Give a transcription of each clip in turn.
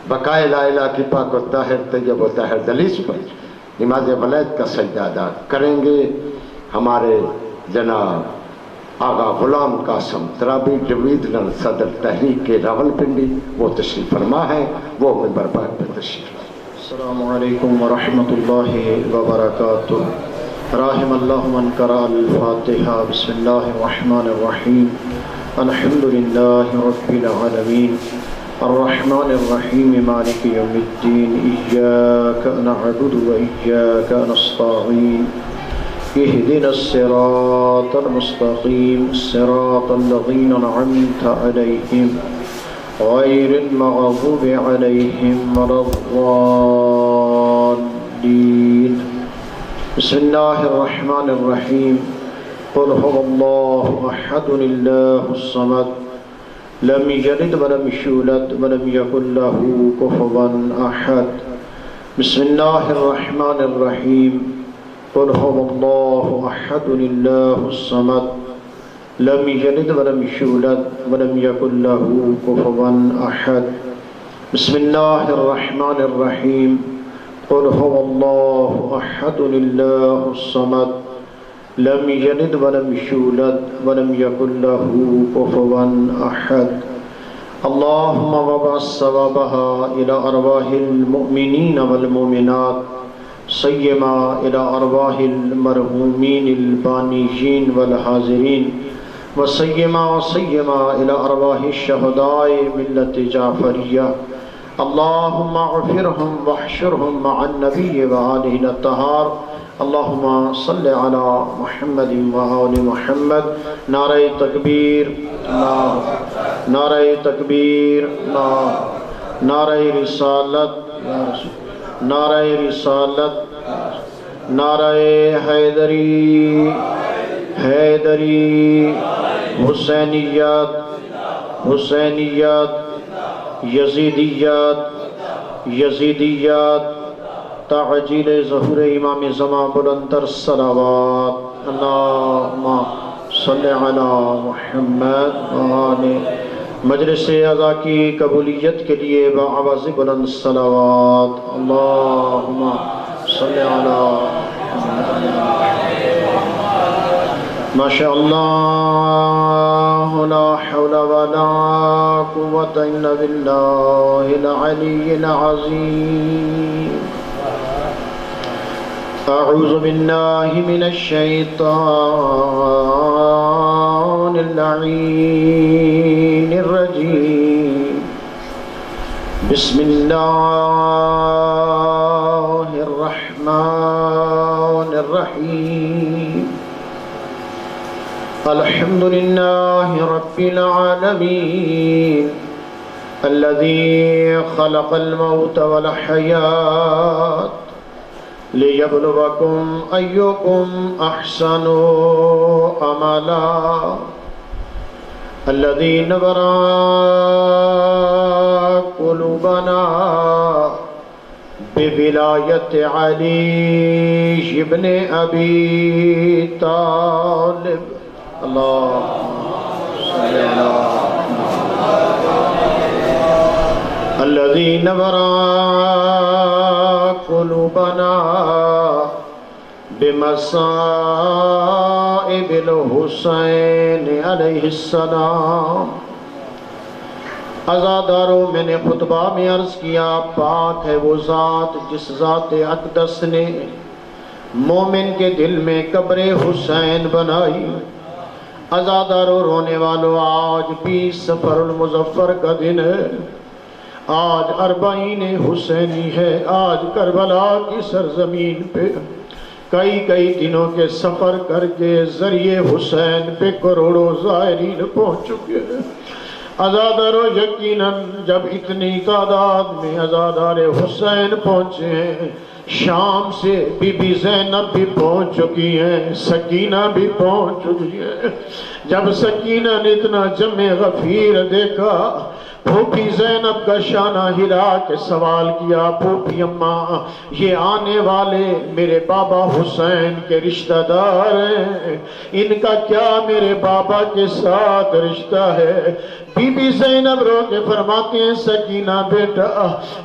بقائے لا الہ کی پاک و طاہر طیب و طاہر دلیس پر نماز ولایت کا سجدہ ادا کریں گے۔ ہمارے جناب آغا غلام قاسم ترابی ڈویژنل صدر تحریک کے راولپنڈی وہ تشریف فرما ہے، وہ منبر پاک پر تشریف فرما۔ السلام علیکم ورحمۃ اللہ وبرکاتہ۔ رحم اللہ من قرأ الفاتحہ۔ بسم اللہ الرحمن الرحیم۔ الحمد للہ رب العالمین الرحمن الرحیم مالک یوم الدین ایاک نعبد و ایاک نستعین اهدنا الصراط المستقیم صراط الذین انعمت علیہم غیر المغضوب علیہم ولا الضالین۔ بسم اللہ الرحمن الرحیم۔ قل هو اللہ احد اللہ الصمد لم یلد ولم یولد ولم یکن له کفوا احد۔ بسم اللہ الرحمن الرحیم۔ قل هو اللہ احد اللہ الصمد لم یلد ولم یولد ولم یکن له کفوا احد۔ بسم اللہ الرحمن الرحیم۔ قل هو اللہ احد اللہ الصمد لم یلد ولم یولد ولم یکن له کفوا احد۔ اللہم وابعث ثوابها الى ارواح المؤمنین والمؤمنات سیما الى ارواح المرحومین البانیین والحاضرین وسیما الى ارواح الشہداء ملت جعفریہ۔ اللہم اغفرہم واحشرہم مع النبی وآلہ الطہار۔ اللہم صلی علی محمد وآل محمد۔ نعرہ تکبیر، نعرہ تکبیر، نعرہ رسالت، نعرہ رسالت، نعرہ حیدری، حیدری، حسینیت، حسینیت، یزیدیت، یزیدیت، تعجیل ظہور امام زمان بلندر صلوات۔ اللہم صلی علی محمد وآلہ۔ مجلس عزا کی قبولیت کے لیے بآواز بلند صلوات۔ اللہم صلی علی ماشاء اللہ لا حول ولا قوة الا باللہ العلی العظیم۔ اعوذ باللہ من الشیطان اللعین الرجیم۔ بسم اللہ الرحمن الرحیم۔ الحمد للہ رب العالمین الذي خلق الموت والحیات لِيَبْلُوَكُمْ أَيُّكُمْ أَحْسَنُ عَمَلًا الَّذِي نَوَّرَ قُلُوبَنَا بِوِلَایَةِ عَلِيِّ بْنِ أَبِي طالب۔ اللہم صلی علی الَّذِي نَوَّرَ قلوبنا بمصائب الحسین علیہ السلام۔ عزاداروں، میں نے خطبہ میں عرض کیا پاک ہے وہ ذات جس ذات اقدس نے مومن کے دل میں قبر حسین بنائی۔ عزاداروں، رونے والوں، آج 20 صفر المظفر کا دن ہے، آج 40 حسینی ہے۔ آج کربلا کی سرزمین پہ کئی دنوں کے سفر کر کے ذریعے حسین پہ کروڑوں زائرین پہنچ چکے ہیں۔ عزادارو، یقیناً جب اتنی تعداد میں عزادار حسین پہنچے ہیں، شام سے بی بی زینب بھی پہنچ چکی ہیں، سکینہ بھی پہنچ چکی ہیں۔ جب سکینہ نے اتنا جمع غفیر دیکھا، پھوپھی زینب کا شانہ ہلا کے سوال کیا، پھوپھی اماں یہ آنے والے میرے بابا حسین کے رشتہ دار ہیں، ان کا کیا میرے بابا کے ساتھ رشتہ ہے؟ بی بی زینب رو کے فرماتے ہیں سکینہ بیٹا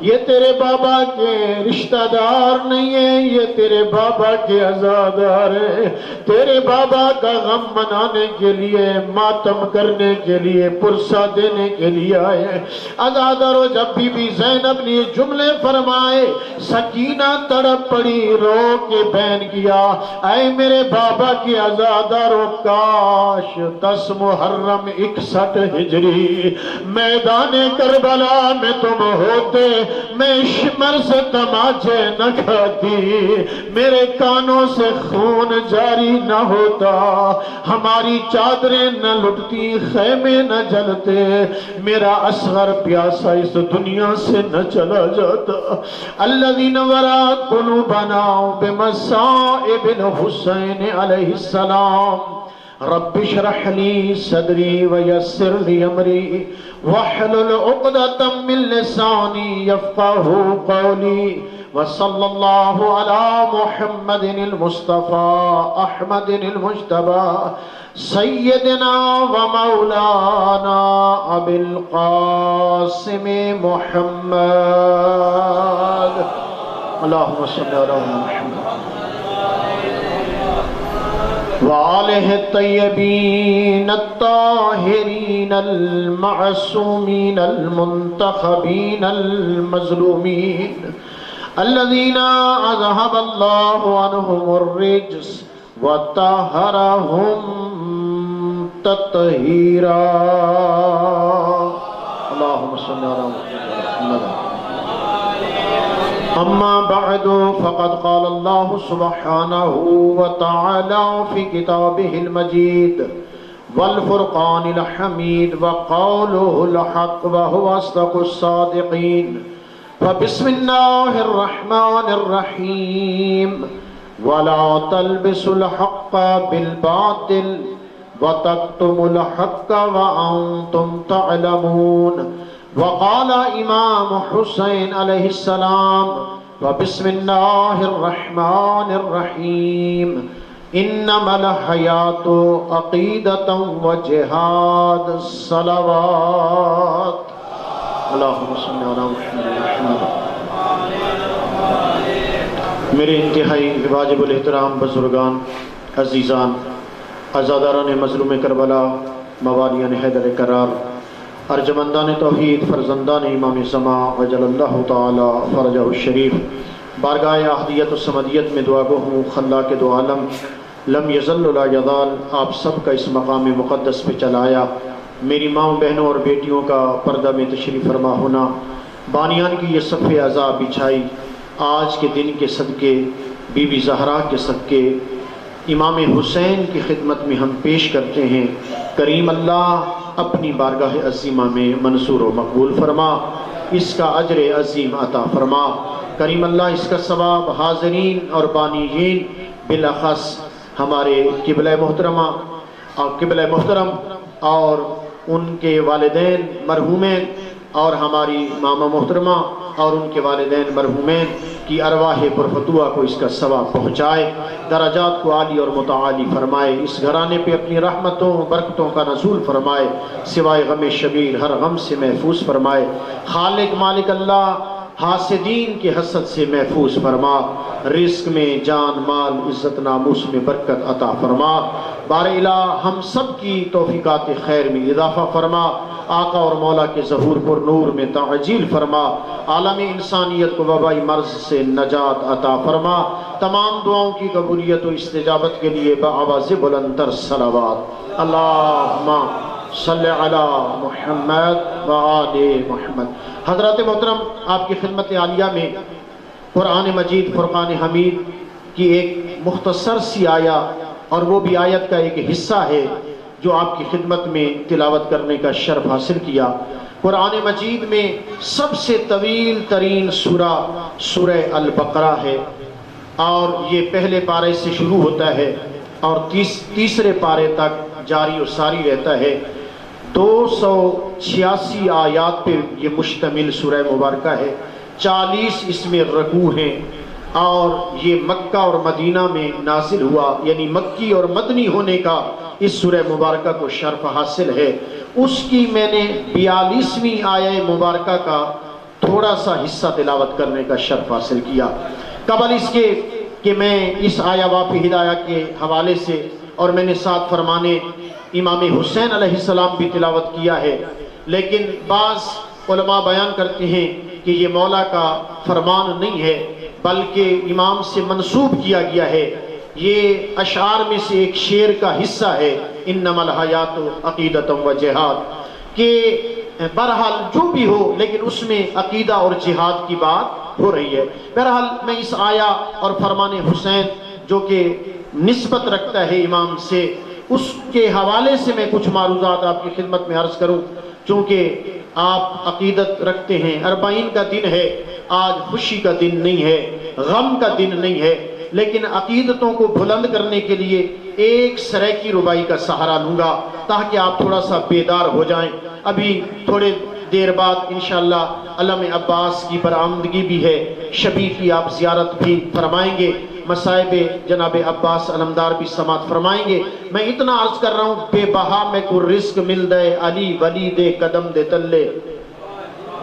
یہ تیرے بابا کے رشتہ دار نہیں ہیں، یہ تیرے بابا کے عزادار ہیں، تیرے بابا کا غم منانے کے لیے، ماتم کرنے کے لیے، پرسہ دینے کے لیے آئے۔ عزادارو جب بی بی زینب نے یہ جملے فرمائے سکینہ تڑپ پڑی، رو کے بین کیا اے میرے بابا کی عزادارو کاش 10 محرم 61 ہجری میدان کربلا میں تم ہوتے، میں شمر سے تماچے نہ کھاتی، میرے کانوں سے خون جاری نہ ہوتا، ہماری چادریں نہ لٹتی، خیمے نہ جلتے، میرا اصغر پیاسا اس دنیا سے نہ چلا جاتا۔ الذین ورا قلوبنا بمصائب الحسین علیہ السلام رب اشرح لی صدری ویسر لی امری واحلل عقدۃ من لسانی یفقہوا قولی وصلی اللہ علی محمد المصطفى احمد المجتبى سیدنا و مولانا ابی القاسم محمد اللہم صلی علی محمد وآلہ الطیبین الطاہرین المعصومین المنتخبین المظلومین الذین اذہب اللہ عنہم الرجس وطہرہم تطہیرا اللہم صلی علی محمد۔ اما بعد فقد قال الله سبحانه وتعالى في كتابه المجيد والفرقان الحميد وقوله الحق وهو أصدق الصادقين فبسم الله الرحمن الرحيم ولا تلبسوا الحق بالباطل وتكتموا الحق وأنتم تعلمون وقال امام حسین علیہ السلام وبسم اللہ الرحمن الرحیم انما الحیات عقیدۃ وجہاد صلوات اللہم صلی علی محمد۔ میرے انتہائی واجب الاحترام بزرگان، عزیزان، عزاداران مظلوم کربلا، موالیان حیدر کرار، ارجمندان توحید، فرزندان امام سما وجل اللہ تعالی فرجہ الشریف، بارگاہ احدیت و سمدیت میں دعا گو ہوں خلاق دو عالم لم یزل لا یزال آپ سب کا اس مقام مقدس پہ چلایا۔ میری ماں بہنوں اور بیٹیوں کا پردہ میں تشریف فرما ہونا، بانیان کی یہ صف عزا بچھائی، آج کے دن کے صدقے، بی بی زہرا کے صدقے امام حسین کی خدمت میں ہم پیش کرتے ہیں۔ کریم اللہ اپنی بارگاہ عظیمہ میں منصور و مقبول فرما، اس کا اجر عظیم عطا فرما۔ کریم اللہ اس کا ثواب حاضرین اور بانیین بالاخص ہمارے قبلہ محترم اور ان کے والدین مرحومین اور ہماری ماما محترمہ اور ان کے والدین مرحومین کی ارواح پرفتوہ کو اس کا ثواب پہنچائے، درجات کو عالی اور متعالی فرمائے، اس گھرانے پہ اپنی رحمتوں برکتوں کا نزول فرمائے، سوائے غم شبیر ہر غم سے محفوظ فرمائے، خالق مالک اللہ حاسدین کے حسد سے محفوظ فرما، رزق میں جان مال عزت ناموس میں برکت عطا فرما، بار الہ ہم سب کی توفیقات خیر میں اضافہ فرما، آقا اور مولا کے ظہور پر نور میں تعجیل فرما، عالم انسانیت کو وبائی مرض سے نجات عطا فرما، تمام دعاؤں کی قبولیت و استجابت کے لیے بآواز بلندتر صلوات اللہم صلی علی محمد و آل محمد۔ حضرات محترم، آپ کی خدمت عالیہ میں قرآن مجید فرقان حمید کی ایک مختصر سی آیا اور وہ بھی آیت کا ایک حصہ ہے جو آپ کی خدمت میں تلاوت کرنے کا شرف حاصل کیا۔ قرآن مجید میں سب سے طویل ترین سورہ البقرہ ہے اور یہ پہلے پارے سے شروع ہوتا ہے اور تیسرے پارے تک جاری و ساری رہتا ہے۔ 286 آیات پہ یہ مشتمل سورہ مبارکہ ہے، 40 اس میں رکوع ہیں، اور یہ مکہ اور مدینہ میں نازل ہوا، یعنی مکی اور مدنی ہونے کا اس سورہ مبارکہ کو شرف حاصل ہے۔ اس کی میں نے 42ویں آیہ مبارکہ کا تھوڑا سا حصہ تلاوت کرنے کا شرف حاصل کیا، قبل اس کے کہ میں اس آیہ واقعی ہدایہ کے حوالے سے، اور میں نے ساتھ فرمانے امام حسین علیہ السلام بھی تلاوت کیا ہے، لیکن بعض علماء بیان کرتے ہیں کہ یہ مولا کا فرمان نہیں ہے بلکہ امام سے منسوب کیا گیا ہے، یہ اشعار میں سے ایک شعر کا حصہ ہے، انما الحیات عقیدۃ و جہاد، کہ بہرحال جو بھی ہو لیکن اس میں عقیدہ اور جہاد کی بات ہو رہی ہے۔ بہرحال میں اس آیہ اور فرمان حسین جو کہ نسبت رکھتا ہے امام سے، اس کے حوالے سے میں کچھ معروضات آپ کی خدمت میں عرض کروں، چونکہ آپ عقیدت رکھتے ہیں۔ 40 کا دن ہے، آج خوشی کا دن نہیں ہے، غم کا دن نہیں ہے، لیکن عقیدتوں کو بلند کرنے کے لیے ایک سریکی ربائی کا سہارا لوں گا تاکہ آپ تھوڑا سا بیدار ہو جائیں۔ ابھی تھوڑے دیر بعد انشاءاللہ علم عباس کی برآمدگی بھی ہے، شبی کی آپ زیارت بھی فرمائیں گے، مصائب جناب عباس علمدار بھی سماعت فرمائیں گے۔ میں اتنا عرض کر رہا ہوں، بے بہا میں کو رزق مل دے علی ولی دے قدم دے تلے۔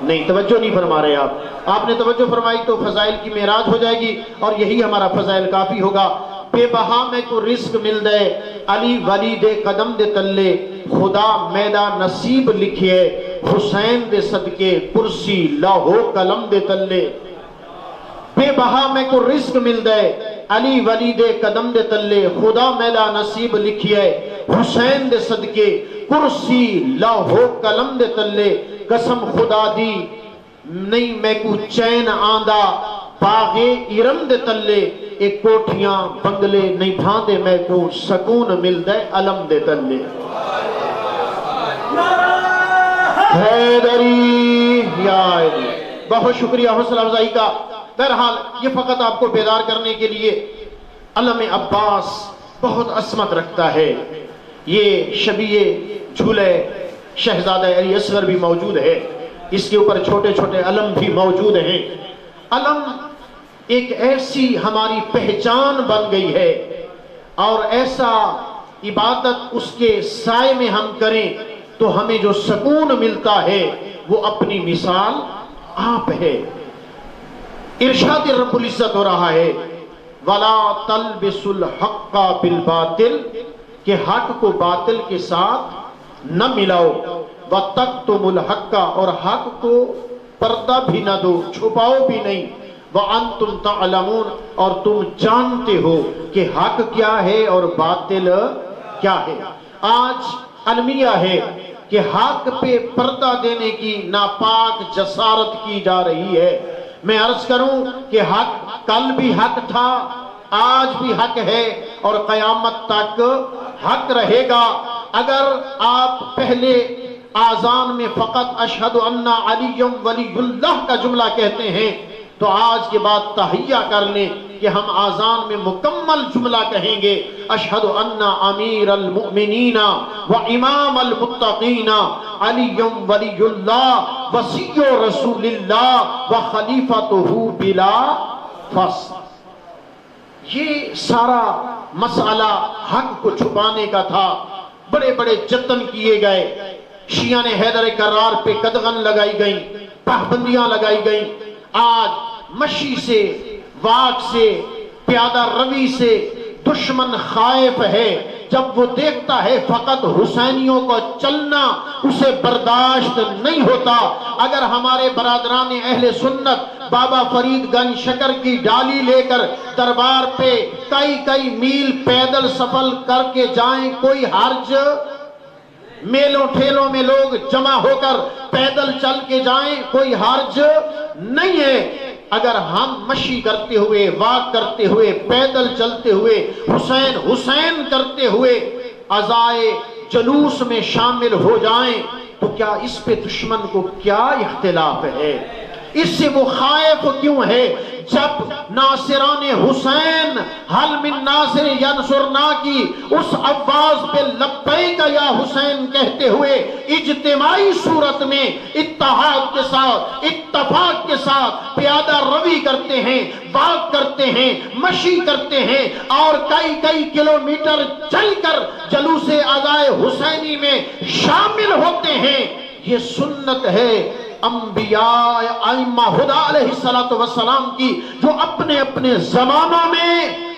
نہیں، توجہ نہیں فرما رہے آپ نے توجہ فرمائی تو فضائل کی معراج ہو جائے گی، اور یہی ہمارا فضائل کافی ہوگا۔ بے بہا میں کو رزق مل دے علی ولی دے قدم دے تلے، خدا میرا نصیب لکھے حسین دے صدقے کرسی لاہو قلم دے تلے۔ بے بہا میں کو رزق مل دے علی ولی دے قدم دے تلے، خدا میرا نصیب لکھیے حسین دے صدقے کرسی لاہو قلم دے تلے۔ قسم خدا دی نہیں میں کو چین آندہ باغے ارم دے تلے، ایک کوٹھیاں بنگلے نہیں بھاندے میں کو سکون مل دے علم دے تلے۔ حیدری یا علی، بہت شکریہ حوصلہ افزائی کا۔ بہرحال یہ فقط آپ کو بیدار کرنے کے لیے، علم عباس بہت عظمت رکھتا ہے۔ یہ شبیہ جھولے شہزادہ علی اصغر بھی موجود ہے، اس کے اوپر چھوٹے چھوٹے علم بھی موجود ہیں۔ علم ایک ایسی ہماری پہچان بن گئی ہے، اور ایسا عبادت اس کے سائے میں ہم کریں تو ہمیں جو سکون ملتا ہے وہ اپنی مثال آپ ہے۔ ارشاد رب العزت ہو رہا ہے وَلَا تَلْبِسُ الْحَقَّ بِالْبَاطِلِ، کہ حق کو باطل کے ساتھ نہ ملاؤ، وَتَكْتُمُ الْحَقَّ، اور حق کو پردہ بھی نہ دو، چھپاؤ بھی نہیں، وَأَنْتُمْ تَعْلَمُونَ، اور تم جانتے ہو کہ حق کیا ہے اور باطل کیا ہے۔ آج المیہ ہے کہ حق پہ پردہ دینے کی ناپاک جسارت کی جا رہی ہے۔ میں عرض کروں کہ حق کل بھی حق تھا، آج بھی حق ہے، اور قیامت تک حق رہے گا۔ اگر آپ پہلے آذان میں فقط اشہد ان علی ولی اللہ کا جملہ کہتے ہیں تو آج کے بعد تحیہ کر لیں کہ ہم آذان میں مکمل جملہ کہیں گے، اشہد ان امیر المؤمنین و امام المتقین علی ولی اللہ وصی رسول اللہ و خلیفتہ بلا فصل۔ یہ سارا مسئلہ حق کو چھپانے کا تھا، بڑے بڑے جتن کیے گئے، شیعہ نے حیدر کرار پہ قدغن لگائی گئیں، پابندیاں لگائی گئیں۔ آج مشی سے، واق سے، پیادہ روی سے دشمن خائف ہے، جب وہ دیکھتا ہے فقط حسینیوں کو چلنا اسے برداشت نہیں ہوتا۔ اگر ہمارے برادران اہل سنت بابا فرید گنج شکر کی ڈالی لے کر دربار پہ کئی میل پیدل سفر کر کے جائیں، کوئی حرج؟ میلوں ٹھیلوں میں لوگ جمع ہو کر پیدل چل کے جائیں، کوئی حرج نہیں ہے۔ اگر ہم مشی کرتے ہوئے، واک کرتے ہوئے، پیدل چلتے ہوئے، حسین حسین کرتے ہوئے عزائے جلوس میں شامل ہو جائیں تو کیا اس پہ دشمن کو کیا اختلاف ہے؟ اس سے وہ خائف کیوں ہے؟ جب ناصران حسین حل من ناصر ینصرنا کی اس آواز پہ لبیک یا حسین کہتے ہوئے اجتماعی صورت میں اتحاد کے ساتھ اتفاق کے ساتھ پیادہ روی کرتے ہیں، واک کرتے ہیں، مشی کرتے ہیں اور کئی کلومیٹر چل کر جلوس عزائے حسینی میں شامل ہوتے ہیں، یہ سنت ہے انبیاء ائمہ ہدی علیہ السلام کی، جو اپنے اپنے زمانوں میں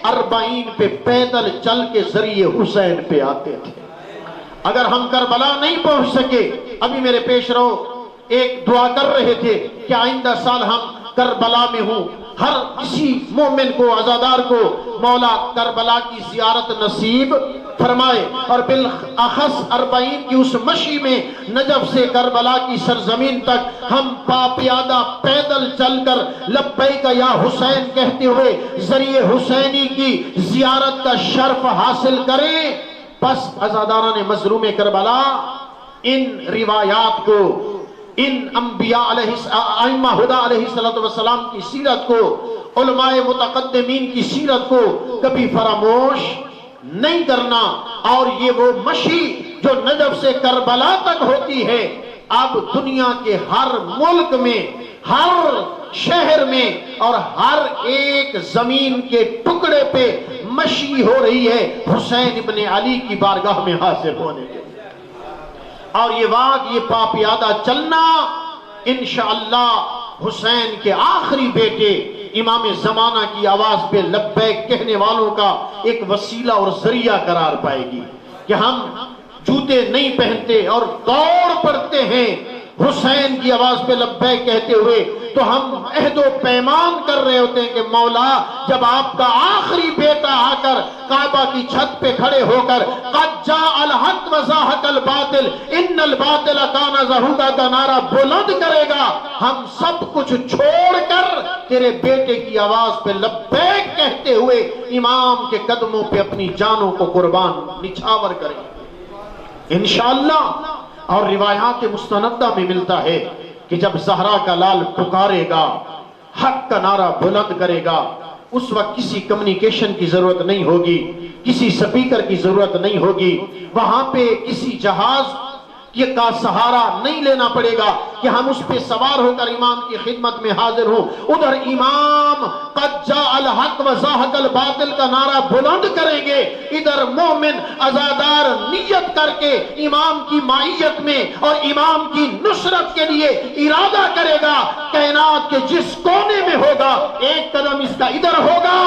40 پہ پیدل چل کے ذریعے حسین پہ آتے تھے۔ اگر ہم کربلا نہیں پہنچ سکے، ابھی میرے پیش رو ایک دعا کر رہے تھے کہ آئندہ سال ہم کربلا میں ہوں، ہر کسی مومن کو عزادار کو مولا کربلا کی زیارت نصیب فرمائے، اور بالاخص 40 کی اس مشی میں نجف سے کربلا کی سرزمین تک ہم پیادہ پیدل چل کر لبیک یا حسین کہتے ہوئے ذریعے حسینی کی زیارت کا شرف حاصل کریں۔ بس عزاداران مظلوم کربلا ان روایات کو، ان انبیاء ائمہ ہدی علیہ السلام کی سیرت کو، علماء متقدمین کی سیرت کو کبھی فراموش نہیں کرنا۔ اور یہ وہ مشی جو نجف سے کربلا تک ہوتی ہے، اب دنیا کے ہر ملک میں، ہر شہر میں اور ہر ایک زمین کے ٹکڑے پہ مشی ہو رہی ہے حسین ابن علی کی بارگاہ میں حاضر ہونے کے لیے۔ اور یہ واقع، یہ پیادہ چلنا انشاءاللہ حسین کے آخری بیٹے امام زمانہ کی آواز پہ لبیک کہنے والوں کا ایک وسیلہ اور ذریعہ قرار پائے گی کہ ہم جوتے نہیں پہنتے اور دوڑ پڑتے ہیں حسین کی آواز پہ لبیک کہتے ہوئے، تو ہم عہد و پیمان کر رہے ہوتے ہیں کہ مولا جب آپ کا آخری بیٹا آ کر کعبہ کی چھت پہ کھڑے ہو کر قد جاء الحق وزاحق الباطل ان الباطل کان زہوقا کا نعرہ بلند کرے گا، ہم سب کچھ چھوڑ کر تیرے بیٹے کی آواز پہ لبیک کہتے ہوئے امام کے قدموں پہ اپنی جانوں کو قربان نچھاور کریں گے انشاءاللہ۔ اور روایات مستندہ میں ملتا ہے کہ جب زہرا کا لال پکارے گا، حق کا نعرہ بلند کرے گا، اس وقت کسی کمیونیکیشن کی ضرورت نہیں ہوگی، کسی سپیکر کی ضرورت نہیں ہوگی، وہاں پہ کسی جہاز کا سہارا نہیں لینا پڑے گا کہ ہم اس پہ سوار ہو کر امام کی خدمت میں حاضر ہوں۔ ادھر امام قد جاء الحق وزاحق الباطل کا نعرہ بلند کریں گے، ادھر مومن عزادار نیت کر کے امام کی معیت میں اور امام کی نصرت کے لیے ارادہ کرے گا۔ کائنات کے جس کونے میں ہوگا، ایک قدم اس کا ادھر ہوگا،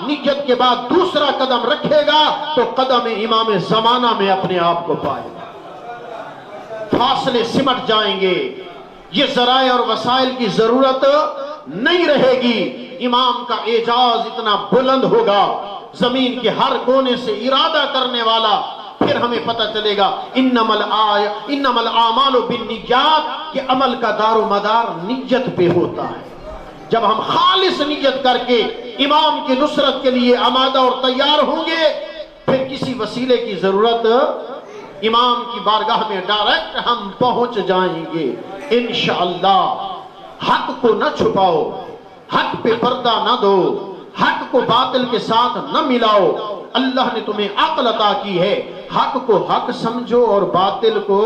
نیت کے بعد دوسرا قدم رکھے گا تو قدم امام زمانہ میں اپنے آپ کو پائے گا، فاصلے سمٹ جائیں گے، یہ ذرائع اور وسائل کی ضرورت نہیں رہے گی۔ امام کا اعجاز اتنا بلند ہوگا، زمین کے ہر کونے سے ارادہ کرنے والا، پھر ہمیں پتہ چلے گا انما الاعمال بالنیات کہ عمل کا دار و مدار نیت پہ ہوتا ہے۔ جب ہم خالص نیت کر کے امام کی نصرت کے لیے آمادہ اور تیار ہوں گے، پھر کسی وسیلے کی ضرورت، امام کی بارگاہ میں ڈائریکٹ ہم پہنچ جائیں گے انشاءاللہ۔ حق کو نہ چھپاؤ، حق پہ پردہ نہ دو، حق کو باطل کے ساتھ نہ ملاؤ۔ اللہ نے تمہیں عقل عطا کی ہے، حق کو حق سمجھو اور باطل کو۔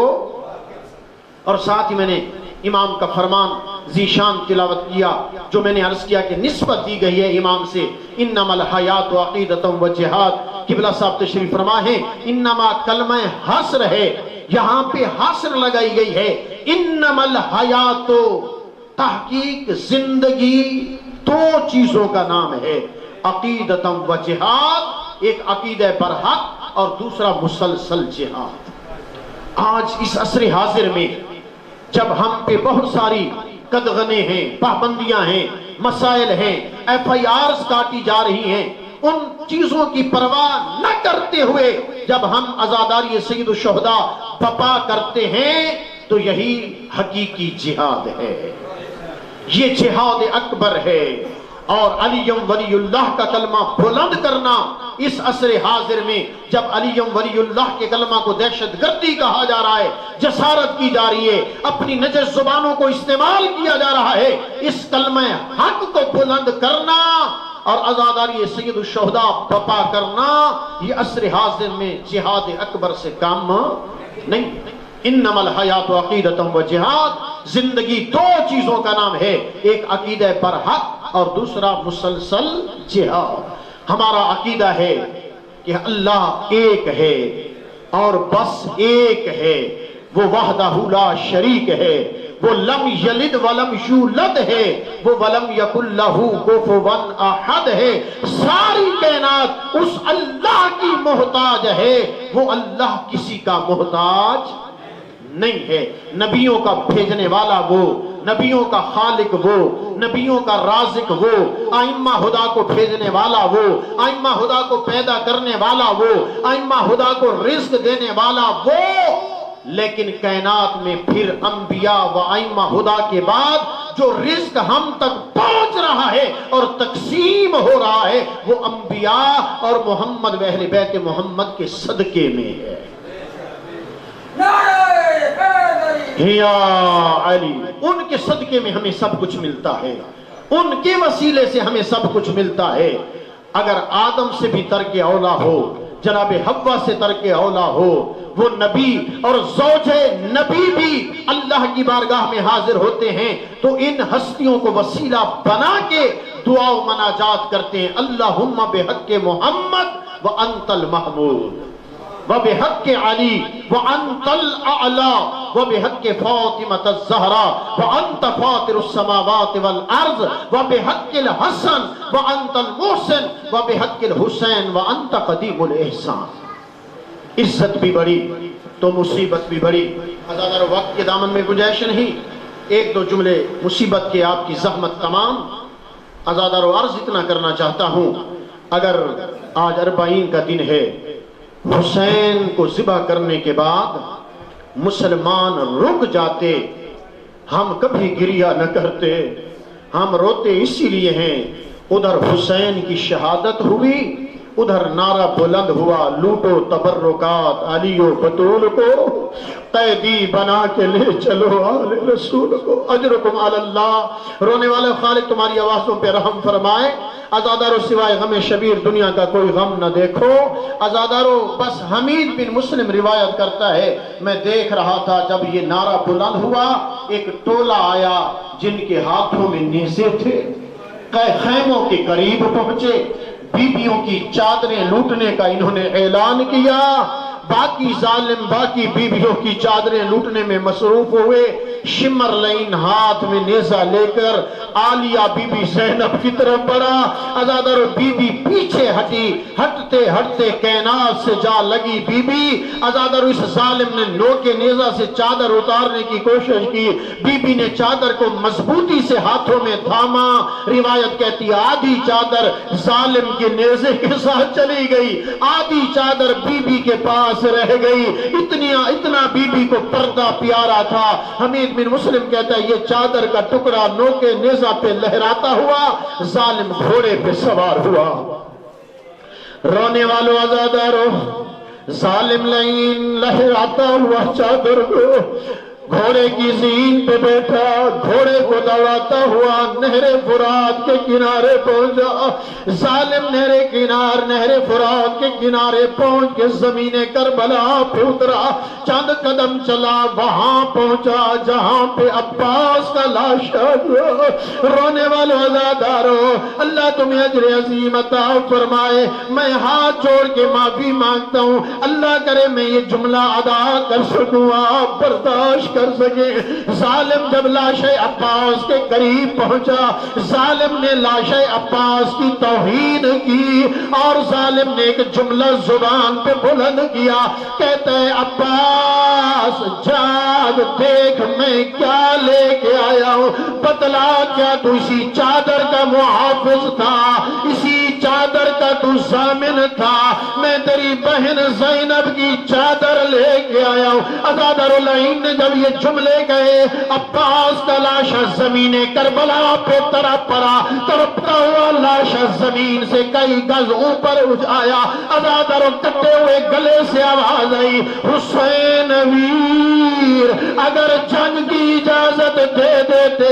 اور ساتھ ہی میں نے امام کا فرمان ذیشان تلاوت کیا جو میں نے عرض کیا کہ نسبت دی گئی ہے امام سے، انما الحیات عقیدۃ و جہاد۔ قبلہ صاحب تشریف فرما ہے انما کلمہ حصر ہے، یہاں پہ حصر لگائی گئی ہے۔ انما الحیات، تحقیق زندگی دو چیزوں کا نام ہے، عقیدۃ و جہاد، ایک عقیدہ برحق اور دوسرا مسلسل جہاد۔ آج اس عصر حاضر میں جب ہم پہ بہت ساری قدغنیں ہیں، پابندیاں ہیں، مسائل ہیں، ایف آئی آرز کاٹی جا رہی ہیں، ان چیزوں کی پرواہ نہ کرتے ہوئے جب ہم عزاداری سید الشہداء بپا کرتے ہیں تو یہی حقیقی جہاد ہے، یہ جہاد اکبر ہے۔ اور علی ولی اللہ کا کلمہ بلند کرنا اس عصر حاضر میں جب علی ولی اللہ کے کلمہ کو دہشت گردی کہا جا رہا ہے، جسارت کی جا رہی ہے، اپنی نجس زبانوں کو استعمال کیا جا رہا ہے، اس کلمہ حق کو بلند کرنا اور عزاداری سید الشہداء بپا کرنا، یہ عصر حاضر میں جہاد اکبر سے کام نہیں۔ انما الحیات عقیدۃ و جہاد، زندگی دو چیزوں کا نام ہے، ایک عقیدہ پر حق اور دوسرا مسلسل جہاد۔ ہمارا عقیدہ ہے کہ اللہ ایک ہے اور بس ایک ہے، وہ وحدہ لا شریک ہے، وہ لم یلد ولم یولد ہے، وہ ولم یکن لہ کفوا احد ہے۔ ساری کائنات اس اللہ کی محتاج ہے، وہ اللہ کسی کا محتاج نہیں ہے۔ نبیوں کا بھیجنے والا وہ، نبیوں کا خالق وہ، نبیوں کا رازق وہ، ائمہ خدا کو بھیجنے والا وہ، ائمہ خدا کو پیدا کرنے والا وہ، ائمہ خدا کو رزق دینے والا وہ۔ لیکن کائنات میں پھر انبیاء و ائمہ خدا کے بعد جو رزق ہم تک پہنچ رہا ہے اور تقسیم ہو رہا ہے، وہ انبیاء اور محمد و اہل بیت محمد کے صدقے میں ہے۔ یا علی، ان کے صدقے میں ہمیں سب کچھ ملتا ہے، ان کے وسیلے سے ہمیں سب کچھ ملتا ہے۔ اگر آدم سے بھی ترک اولا ہو، جناب حوا سے ترک اولا ہو، وہ نبی اور زوج نبی بھی اللہ کی بارگاہ میں حاضر ہوتے ہیں تو ان ہستیوں کو وسیلہ بنا کے دعا و مناجات کرتے ہیں، اللہم بحق محمد وانت المحمود، وبحق علی وانت الاعلی، وبحق فاطمة الزہرا وانت فاطر السماوات والارض، وبحق الحسن وانت المحسن، وبحق الحسین وانت قدیم الاحسان۔ عزت بھی بڑی تو مصیبت بھی بڑی۔ اگر وقت کے دامن میں گنجائش نہیں، ایک دو جملے مصیبت کے، آپ کی زحمت تمام۔ ازادار و عرض اتنا کرنا چاہتا ہوں، اگر آج اربعین کا دن ہے، حسین کو ذبح کرنے کے بعد مسلمان رک جاتے، ہم کبھی گریہ نہ کرتے، ہم روتے اسی لیے ہیں۔ ادھر حسین کی شہادت ہوئی، ادھر نعرہ بلند ہوا، لوٹو تبرکات علی و بطول کو، قیدی بنا کے لے چلو آل رسول کو، اجرکم علی اللہ۔ رونے والے خالق تمہاری آوازوں پہ رحم فرمائے۔ ازادارو سوائے غم شبیر دنیا کا کوئی غم نہ دیکھو۔ ازادارو بس حمید بن مسلم روایت کرتا ہے، میں دیکھ رہا تھا جب یہ نعرہ بلند ہوا، ایک ٹولہ آیا جن کے ہاتھوں میں نیزے تھے، خیموں کے قریب پہنچے، بیویوں کی چادریں لوٹنے کا انہوں نے اعلان کیا، باقی ظالم باقی بیویوں کی چادریں لوٹنے میں مصروف ہوئے۔ شمر لین ہاتھ میں نیزہ لے کر عالیہ بی بی زینب کی طرف بڑھا، ازادر بی بی پیچھے ہٹی، ہٹتے ہٹتے کائنات سے جا لگی بی بی۔ ازادر اس ظالم نے نوکے نیزہ سے چادر اتارنے کی کوشش کی، بی بی نے چادر کو مضبوطی سے ہاتھوں میں تھاما، روایت کہتی آدھی چادر ظالم کے نیزے کے ساتھ چلی گئی، آدھی چادر بی بی کے پاس رہ گئی۔ اتنا بی بی کو پردہ پیارا تھا۔ حمید بن مسلم کہتا ہے یہ چادر کا ٹکڑا نوکے نیزہ پہ لہراتا ہوا ظالم گھوڑے پہ سوار ہوا۔ رونے والوں آزادارو، ظالم لعین لہراتا ہوا چادر کو گھوڑے کی زین پہ بیٹھا، گھوڑے کو دوڑاتا ہوا نہر فرات کے کنارے پہنچا۔ ظالم نہر فرات کے کنارے پہنچ کے زمین کربلا پہ اترا، چند قدم چلا، وہاں پہنچا جہاں پہ عباس کا لاش ہوا۔ رونے والوں عزادارو، اللہ تمہیں اجر عظیم عطا فرمائے۔ میں ہاتھ جوڑ کے معافی مانگتا ہوں، اللہ کرے میں یہ جملہ ادا کر سکوں، آپ برداشت کر سکے۔ ظالم جب لاش عباس کے قریب پہنچا، ظالم نے لاش عباس کی توہین کی اور ظالم نے ایک جملہ زبان پہ بلند کیا، کہتا ہے عباس جاگ دیکھ میں کیا لے کے آیا ہوں، بتلا کیا تو اسی چادر کا محافظ تھا، اسی چادر کا تو ضامن تھا، میں تیری بہن زینب کی چادر لے کے آیا ہوں۔ عزادر العین نے جب یہ جملے گئے، عباس کا لاشا زمین کربلا پہ تڑپ پڑا، تڑپتا ہوا لاشا زمین سے کئی گز اوپر اٹھ آیا۔ عزادر کٹے ہوئے گلے سے آواز آئی، حسین ویر اگر جنگ کی اجازت دے دیتے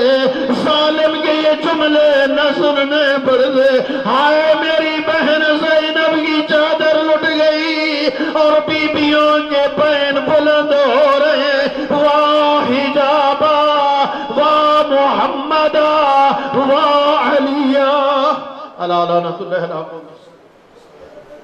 ظالم کے یہ جملے نہ سننے پڑتے۔ ہائے میری بہن زینب کی چادر لٹ گئی اور بیبیوں کے بین بلند ہو رہے ہیں، واہ حجابا واہ محمدا واہ علیہ۔ اللہ لعنت اللہ علیہ۔